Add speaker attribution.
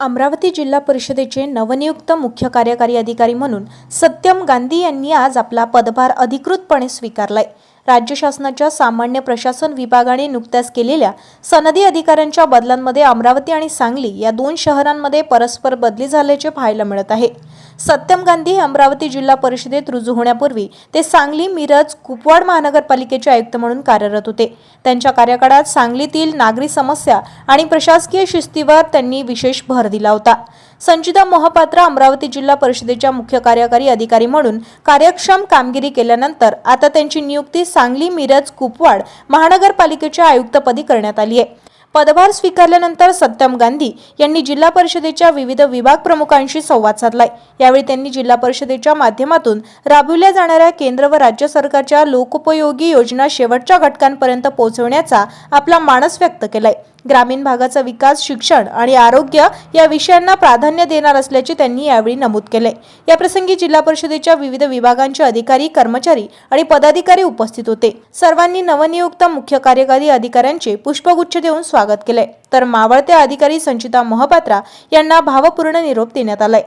Speaker 1: अमरावती जिल्हा परिषदेचे नवनियुक्त मुख्य कार्यकारी अधिकारी म्हणून सत्यम गांधी यांनी आज आपला पदभार अधिकृतपणे स्वीकारलाय। राज्य शासनाच्या सामान्य प्रशासन विभागाने नुकत्याच केलेल्या सनदी अधिकाऱ्यांच्या बदलांमध्ये अमरावती आणि सांगली या दोन शहरांमध्ये परस्पर बदली झाल्याचे पाहायला मिळत आहे। सत्यम गांधी हे अमरावती जिल्हा परिषदेत रुजू होण्यापूर्वी ते सांगली, मिरज, कुपवाड महानगरपालिकेचे आयुक्त म्हणून कार्यरत होते। त्यांच्या कार्यकाळात सांगलीतील नागरी समस्या आणि प्रशासकीय शिस्तीवर त्यांनी विशेष भर दिला होता। संचिता मोहपात्र अमरावती जिल्हा परिषदेच्या मुख्य कार्यकारी अधिकारी म्हणून कार्यक्षम कामगिरी केल्यानंतर आता त्यांची नियुक्ती सांगली, मिरज, कुपवाड महानगरपालिकेच्या आयुक्तपदी करण्यात आली आहे। पदभार स्वीकारल्यानंतर सत्यम गांधी यांनी जिल्हा परिषदेच्या विविध विभाग प्रमुखांशी संवाद साधलाय। यावेळी त्यांनी जिल्हा परिषदेच्या माध्यमातून राबविल्या जाणाऱ्या केंद्र व राज्य सरकारच्या लोकोपयोगी योजना शेवटच्या घटकांपर्यंत पोहोचवण्याचा आपला मानस व्यक्त केलाय। ग्रामीण भागाचा विकास, शिक्षण आणि आरोग्य या विषयांना प्राधान्य देणार असल्याचे त्यांनी यावेळी नमूद केले। या प्रसंगी जिल्हा परिषदेच्या विविध विभागांचे अधिकारी, कर्मचारी आणि पदाधिकारी उपस्थित होते। सर्वांनी नवनियुक्त मुख्य कार्यकारी अधिकाऱ्यांचे पुष्पगुच्छ देऊन स्वागत केले, तर मावळते अधिकारी संचिता मोहपात्रा यांना भावपूर्ण निरोप देण्यात आलाय।